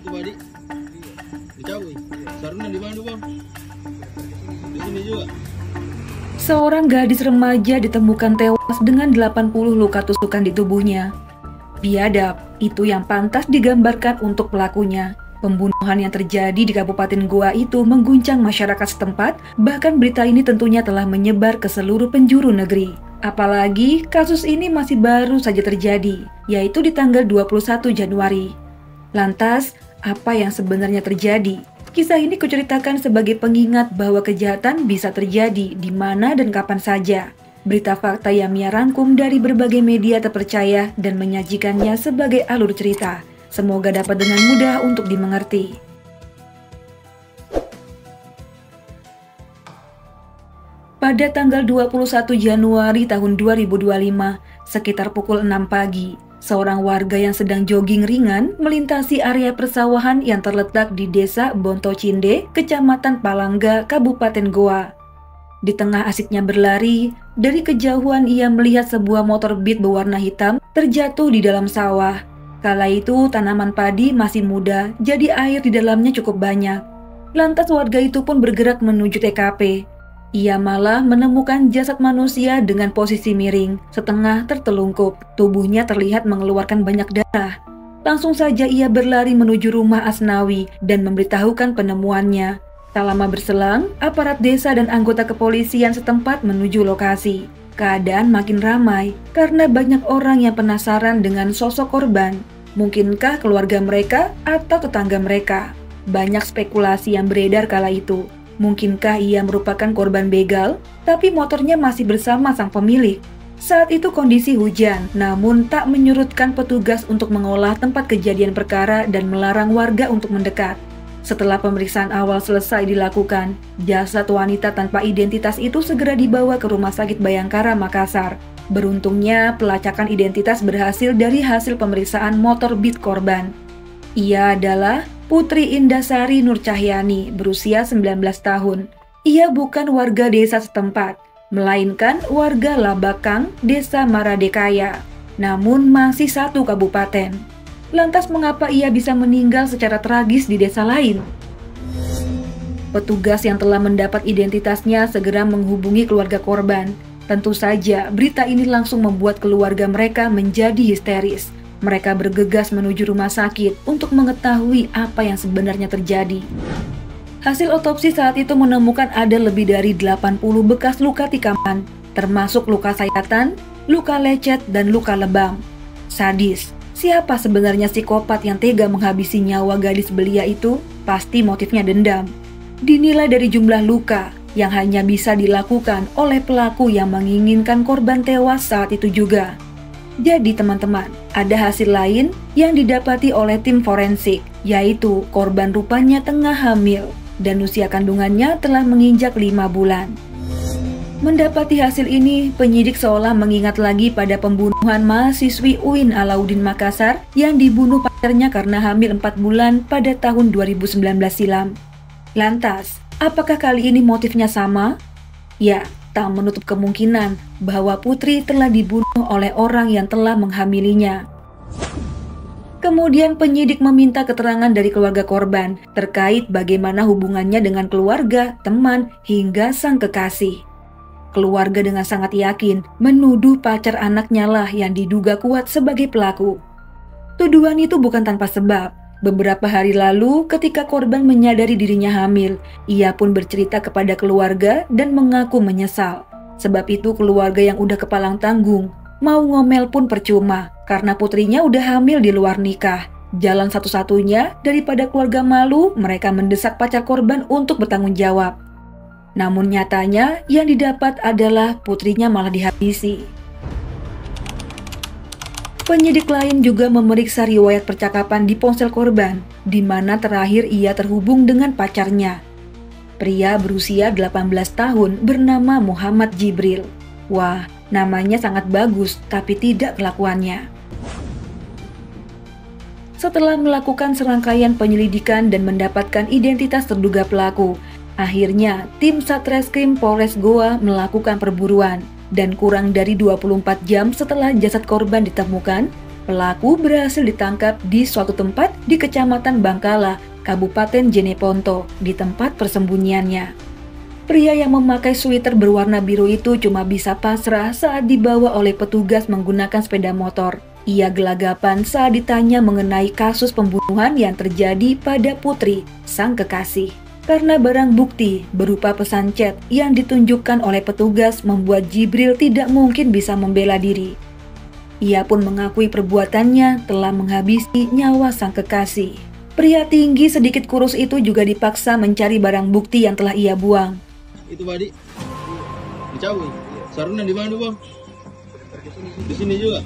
Itu Badi dicabut. Saruna di mana bang? Di sini juga. Seorang gadis remaja ditemukan tewas dengan 80 luka tusukan di tubuhnya. Biadab, itu yang pantas digambarkan untuk pelakunya. Pembunuhan yang terjadi di Kabupaten Goa itu mengguncang masyarakat setempat, bahkan berita ini tentunya telah menyebar ke seluruh penjuru negeri. Apalagi kasus ini masih baru saja terjadi, yaitu di tanggal 21 Januari. Lantas, apa yang sebenarnya terjadi? Kisah ini kuceritakan sebagai pengingat bahwa kejahatan bisa terjadi di mana dan kapan saja. Berita fakta yang Mia rangkum dari berbagai media terpercaya dan menyajikannya sebagai alur cerita. Semoga dapat dengan mudah untuk dimengerti. Pada tanggal 21 Januari tahun 2025, sekitar pukul 6 pagi, seorang warga yang sedang jogging ringan melintasi area persawahan yang terletak di Desa Bontocinde, Kecamatan Palangga, Kabupaten Goa. Di tengah asiknya berlari, dari kejauhan ia melihat sebuah motor Beat berwarna hitam terjatuh di dalam sawah. Kala itu tanaman padi masih muda, jadi air di dalamnya cukup banyak. Lantas warga itu pun bergerak menuju TKP. Ia malah menemukan jasad manusia dengan posisi miring, setengah tertelungkup. Tubuhnya terlihat mengeluarkan banyak darah. Langsung saja ia berlari menuju rumah Asnawi dan memberitahukan penemuannya. Tak lama berselang, aparat desa dan anggota kepolisian setempat menuju lokasi. Keadaan makin ramai karena banyak orang yang penasaran dengan sosok korban. Mungkinkah keluarga mereka atau tetangga mereka? Banyak spekulasi yang beredar kala itu. Mungkinkah ia merupakan korban begal, tapi motornya masih bersama sang pemilik? Saat itu kondisi hujan, namun tak menyurutkan petugas untuk mengolah tempat kejadian perkara dan melarang warga untuk mendekat. Setelah pemeriksaan awal selesai dilakukan, jasad wanita tanpa identitas itu segera dibawa ke Rumah Sakit Bayangkara, Makassar. Beruntungnya, pelacakan identitas berhasil dari hasil pemeriksaan motor Beat korban. Ia adalah Putri Indasari Nur Cahyani, berusia 19 tahun. Ia bukan warga desa setempat, melainkan warga Labakang, Desa Maradekaya, namun masih satu kabupaten. Lantas mengapa ia bisa meninggal secara tragis di desa lain? Petugas yang telah mendapat identitasnya segera menghubungi keluarga korban. Tentu saja, berita ini langsung membuat keluarga mereka menjadi histeris. Mereka bergegas menuju rumah sakit untuk mengetahui apa yang sebenarnya terjadi. Hasil otopsi saat itu menemukan ada lebih dari 80 bekas luka tikaman, termasuk luka sayatan, luka lecet, dan luka lebam. Sadis. Siapa sebenarnya psikopat yang tega menghabisi nyawa gadis belia itu? Pasti motifnya dendam. Dinilai dari jumlah luka yang hanya bisa dilakukan oleh pelaku yang menginginkan korban tewas saat itu juga. Jadi teman-teman, ada hasil lain yang didapati oleh tim forensik, yaitu korban rupanya tengah hamil dan usia kandungannya telah menginjak 5 bulan. Mendapati hasil ini, penyidik seolah mengingat lagi pada pembunuhan mahasiswi UIN Alauddin Makassar yang dibunuh pacarnya karena hamil 4 bulan pada tahun 2019 silam. Lantas, apakah kali ini motifnya sama? Ya, tak menutup kemungkinan bahwa Putri telah dibunuh oleh orang yang telah menghamilinya. Kemudian penyidik meminta keterangan dari keluarga korban terkait bagaimana hubungannya dengan keluarga, teman, hingga sang kekasih. Keluarga dengan sangat yakin menuduh pacar anaknya lah yang diduga kuat sebagai pelaku. Tuduhan itu bukan tanpa sebab. Beberapa hari lalu ketika korban menyadari dirinya hamil, ia pun bercerita kepada keluarga dan mengaku menyesal. Sebab itu keluarga yang udah kepalang tanggung, mau ngomel pun percuma karena putrinya udah hamil di luar nikah. Jalan satu-satunya daripada keluarga malu, mereka mendesak pacar korban untuk bertanggung jawab. Namun nyatanya yang didapat adalah putrinya malah dihabisi. Penyidik lain juga memeriksa riwayat percakapan di ponsel korban, di mana terakhir ia terhubung dengan pacarnya. Pria berusia 18 tahun bernama Muhammad Jibril. Wah, namanya sangat bagus, tapi tidak kelakuannya. Setelah melakukan serangkaian penyelidikan dan mendapatkan identitas terduga pelaku, akhirnya tim Satreskrim Polres Goa melakukan perburuan. Dan kurang dari 24 jam setelah jasad korban ditemukan, Pelaku berhasil ditangkap di suatu tempat di Kecamatan Bangkala, Kabupaten Jeneponto, di tempat persembunyiannya. Pria yang memakai sweater berwarna biru itu cuma bisa pasrah saat dibawa oleh petugas menggunakan sepeda motor. Ia gelagapan saat ditanya mengenai kasus pembunuhan yang terjadi pada Putri, sang kekasih. Karena barang bukti berupa pesan chat yang ditunjukkan oleh petugas membuat Jibril tidak mungkin bisa membela diri. Ia pun mengakui perbuatannya telah menghabisi nyawa sang kekasih. Pria tinggi sedikit kurus itu juga dipaksa mencari barang bukti yang telah ia buang. Itu Badi dicabut. Sarungnya di mana bang? Di sini juga.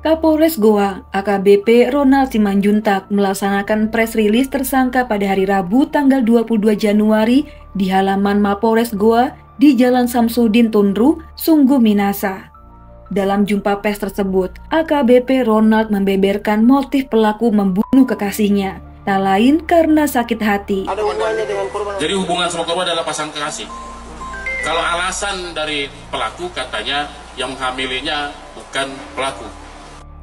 Kapolres Goa, AKBP Ronald Simanjuntak melaksanakan press release tersangka pada hari Rabu tanggal 22 Januari di halaman Mapolres Goa di Jalan Samsudin Tunru, Sungguh Minasa. Dalam jumpa pers tersebut, AKBP Ronald membeberkan motif pelaku membunuh kekasihnya, tak lain karena sakit hati. Ada hubungannya dengan korban. Jadi hubungan sama korban adalah pasangan kekasih. Kalau alasan dari pelaku katanya yang menghamilinya bukan pelaku.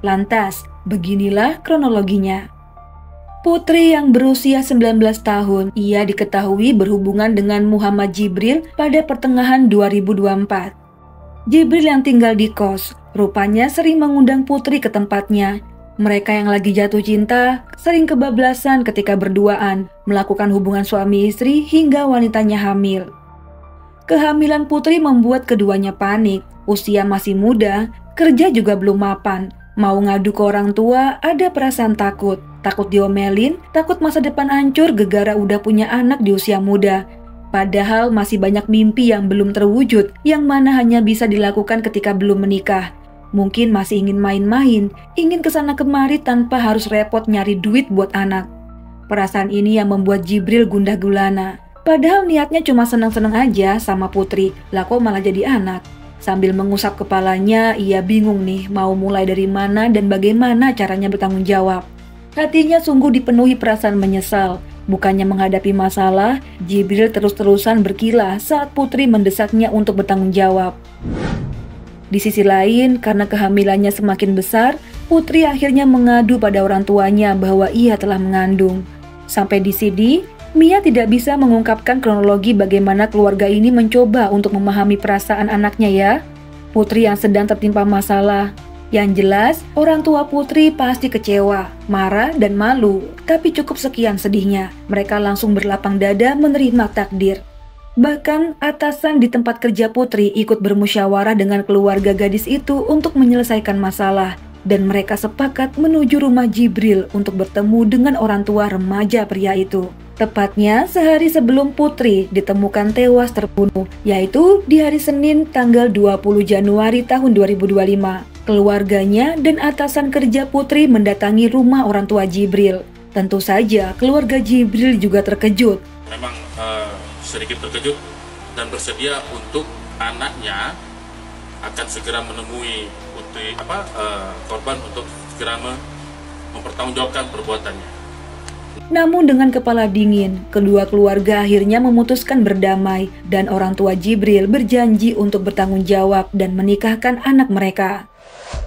Lantas, beginilah kronologinya. Putri yang berusia 19 tahun, ia diketahui berhubungan dengan Muhammad Jibril pada pertengahan 2024. Jibril yang tinggal di kos, rupanya sering mengundang Putri ke tempatnya. Mereka yang lagi jatuh cinta, sering kebablasan ketika berduaan, melakukan hubungan suami istri hingga wanitanya hamil. Kehamilan Putri membuat keduanya panik, usia masih muda, kerja juga belum mapan. Mau ngadu ke orang tua, ada perasaan takut diomelin, takut masa depan hancur gegara udah punya anak di usia muda. Padahal masih banyak mimpi yang belum terwujud, yang mana hanya bisa dilakukan ketika belum menikah. Mungkin masih ingin main-main, ingin kesana kemari tanpa harus repot nyari duit buat anak. Perasaan ini yang membuat Jibril gundah gulana. Padahal niatnya cuma senang-senang aja sama Putri, lah kok malah jadi anak. Sambil mengusap kepalanya, ia bingung nih mau mulai dari mana dan bagaimana caranya bertanggung jawab. Hatinya sungguh dipenuhi perasaan menyesal. Bukannya menghadapi masalah, Jibril terus-terusan berkilah saat Putri mendesaknya untuk bertanggung jawab. Di sisi lain, karena kehamilannya semakin besar, Putri akhirnya mengadu pada orang tuanya bahwa ia telah mengandung. Sampai di sini, Mia tidak bisa mengungkapkan kronologi bagaimana keluarga ini mencoba untuk memahami perasaan anaknya ya. Putri yang sedang tertimpa masalah. Yang jelas, orang tua Putri pasti kecewa, marah, dan malu. Tapi cukup sekian sedihnya. Mereka langsung berlapang dada menerima takdir. Bahkan, atasan di tempat kerja Putri ikut bermusyawarah dengan keluarga gadis itu untuk menyelesaikan masalah. Dan mereka sepakat menuju rumah Jibril untuk bertemu dengan orang tua remaja pria itu. Tepatnya sehari sebelum Putri ditemukan tewas terbunuh, yaitu di hari Senin tanggal 20 Januari tahun 2025. Keluarganya dan atasan kerja Putri mendatangi rumah orang tua Jibril. Tentu saja keluarga Jibril juga terkejut. Memang sedikit terkejut dan bersedia untuk anaknya akan segera menemui Putri korban untuk segera mempertanggungjawabkan perbuatannya. Namun dengan kepala dingin, kedua keluarga akhirnya memutuskan berdamai dan orang tua Jibril berjanji untuk bertanggung jawab dan menikahkan anak mereka.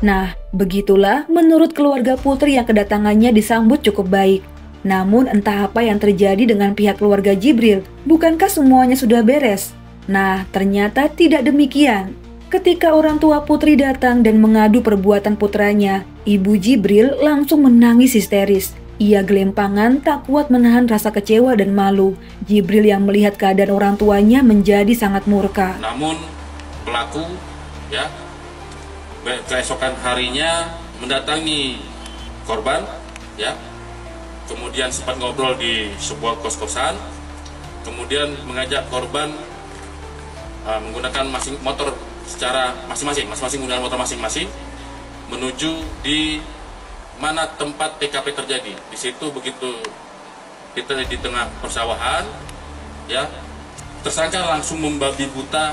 Nah, begitulah menurut keluarga Putri yang kedatangannya disambut cukup baik. Namun entah apa yang terjadi dengan pihak keluarga Jibril, bukankah semuanya sudah beres? Nah, ternyata tidak demikian. Ketika orang tua Putri datang dan mengadu perbuatan putranya, ibu Jibril langsung menangis histeris. Ia gelempangan tak kuat menahan rasa kecewa dan malu. Jibril yang melihat keadaan orang tuanya menjadi sangat murka. Namun pelaku keesokan harinya mendatangi korban kemudian sempat ngobrol di sebuah kos-kosan, kemudian mengajak korban menggunakan motor secara masing-masing menggunakan motor masing-masing menuju di mana tempat TKP terjadi. Di situ begitu kita di tengah persawahan, ya, tersangka langsung membabi buta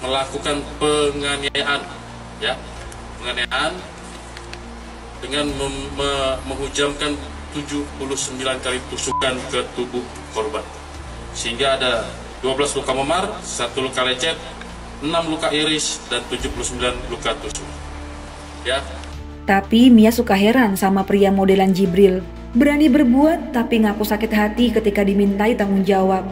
melakukan penganiayaan, ya, penganiayaan dengan menghujamkan 79 kali tusukan ke tubuh korban, sehingga ada 12 luka memar, 1 luka lecet, 6 luka iris, dan 79 luka tusuk. Ya. Tapi Mia suka heran sama pria modelan Jibril. Berani berbuat tapi ngaku sakit hati ketika dimintai tanggung jawab.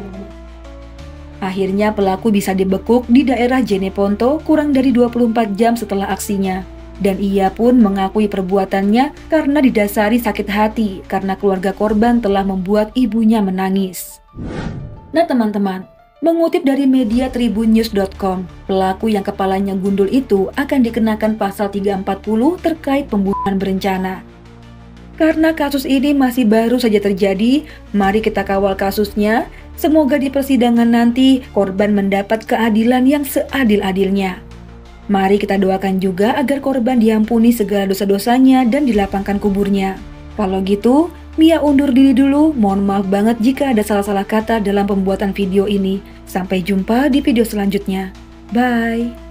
Akhirnya pelaku bisa dibekuk di daerah Jeneponto kurang dari 24 jam setelah aksinya. Dan ia pun mengakui perbuatannya karena didasari sakit hati karena keluarga korban telah membuat ibunya menangis. Nah teman-teman, mengutip dari media tribunnews.com, pelaku yang kepalanya gundul itu akan dikenakan pasal 340 terkait pembunuhan berencana. Karena kasus ini masih baru saja terjadi, mari kita kawal kasusnya. Semoga di persidangan nanti korban mendapat keadilan yang seadil-adilnya. Mari kita doakan juga agar korban diampuni segala dosa-dosanya dan dilapangkan kuburnya. Kalau gitu, Mia undur diri dulu. Mohon maaf banget jika ada salah-salah kata dalam pembuatan video ini. Sampai jumpa di video selanjutnya. Bye!